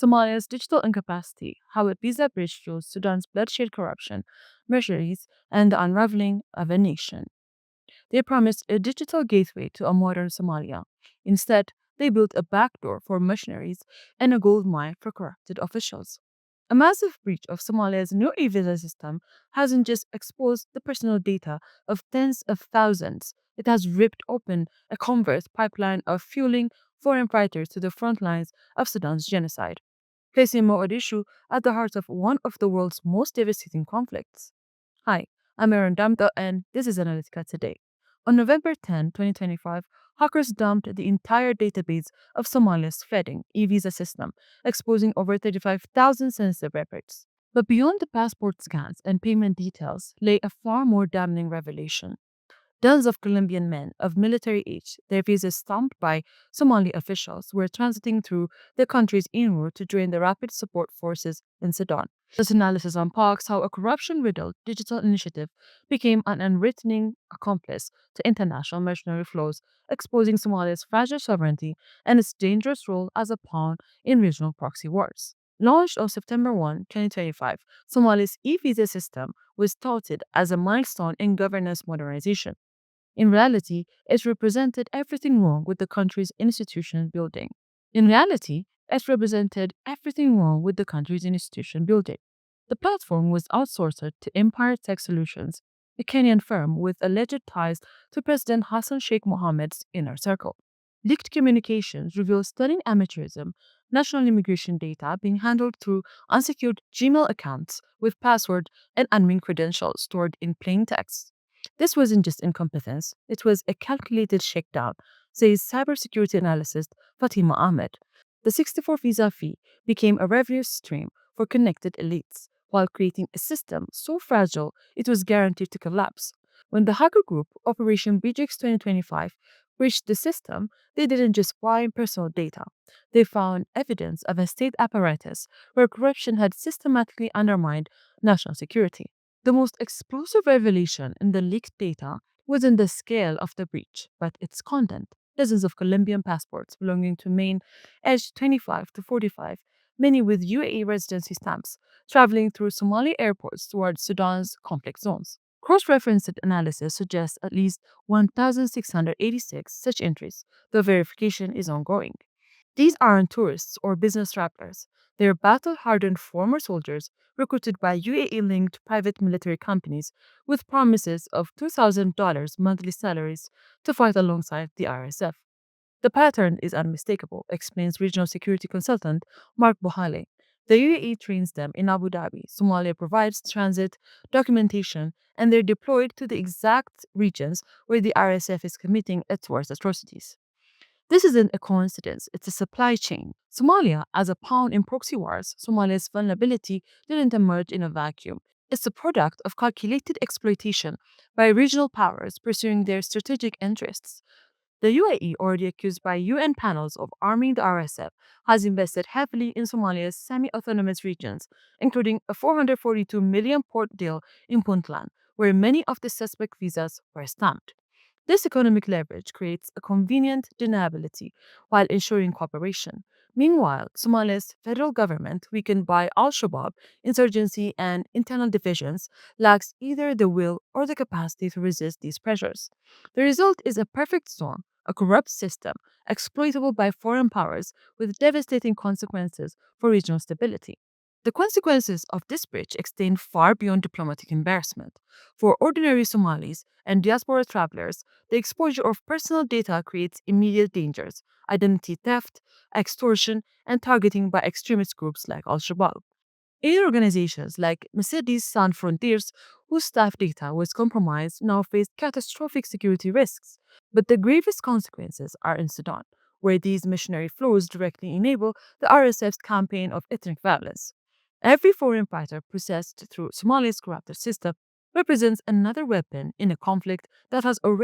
Somalia's digital incapacity, how a visa bridge shows Sudan's bloodshed corruption, mercenaries, and the unraveling of a nation. They promised a digital gateway to a modern Somalia. Instead, they built a backdoor for mercenaries and a gold mine for corrupted officials. A massive breach of Somalia's new e-visa system hasn't just exposed the personal data of tens of thousands, it has ripped open a covert pipeline of fueling foreign fighters to the front lines of Sudan's genocide, placing Mogadishu at the heart of one of the world's most devastating conflicts. Hi, I'm Aaron Damda, and this is Analytica Today. On November 10, 2025, hackers dumped the entire database of Somalia's Feding e-visa system, exposing over 35,000 sensitive records. But beyond the passport scans and payment details lay a far more damning revelation. Dozens of Colombian men of military age, their visas stamped by Somali officials, were transiting through the country's en route to join the Rapid Support Forces in Sudan. This analysis unpacks how a corruption-riddled digital initiative became an unwritten accomplice to international mercenary flows, exposing Somalia's fragile sovereignty and its dangerous role as a pawn in regional proxy wars. Launched on September 1, 2025, Somalia's e-visa system was touted as a milestone in governance modernization. In reality, it represented everything wrong with the country's institution building. In reality, it represented everything wrong with the country's institution building. The platform was outsourced to Empire Tech Solutions, a Kenyan firm with alleged ties to President Hassan Sheikh Mohammed's inner circle. Leaked communications reveal stunning amateurism, national immigration data being handled through unsecured Gmail accounts with password and admin credentials stored in plain text. This wasn't just incompetence, it was a calculated shakedown, says cybersecurity analyst Fatima Ahmed. The 64 visa fee became a revenue stream for connected elites, while creating a system so fragile it was guaranteed to collapse. When the hacker group, Operation BJX 2025, breached the system, they didn't just find personal data. They found evidence of a state apparatus where corruption had systematically undermined national security. The most explosive revelation in the leaked data wasn't the scale of the breach, but its content. Dozens of Colombian passports belonging to men aged 25 to 45, many with UAE residency stamps, traveling through Somali airports towards Sudan's conflict zones. Cross referenced analysis suggests at least 1,686 such entries, though verification is ongoing. These aren't tourists or business travelers. They're battle hardened former soldiers recruited by UAE linked private military companies with promises of $2,000 monthly salaries to fight alongside the RSF. The pattern is unmistakable, explains regional security consultant Mark Bohale. The UAE trains them in Abu Dhabi. Somalia provides transit, documentation, and they're deployed to the exact regions where the RSF is committing its worst atrocities. This isn't a coincidence, it's a supply chain. Somalia, as a pawn in proxy wars, Somalia's vulnerability didn't emerge in a vacuum. It's a product of calculated exploitation by regional powers pursuing their strategic interests. The UAE, already accused by UN panels of arming the RSF, has invested heavily in Somalia's semi-autonomous regions, including a $442 million port deal in Puntland, where many of the suspect visas were stamped. This economic leverage creates a convenient deniability while ensuring cooperation. Meanwhile, Somalia's federal government, weakened by al Shabaab insurgency and internal divisions, lacks either the will or the capacity to resist these pressures. The result is a perfect storm, a corrupt system, exploitable by foreign powers with devastating consequences for regional stability. The consequences of this breach extend far beyond diplomatic embarrassment. For ordinary Somalis and diaspora travelers, the exposure of personal data creates immediate dangers: identity theft, extortion, and targeting by extremist groups like Al Shabaab. Aid organizations like Mercenaries Sans Frontiers, whose staff data was compromised, now face catastrophic security risks. But the gravest consequences are in Sudan, where these missionary flows directly enable the RSF's campaign of ethnic violence. Every foreign fighter processed through Somalia's corrupted system represents another weapon in a conflict that has already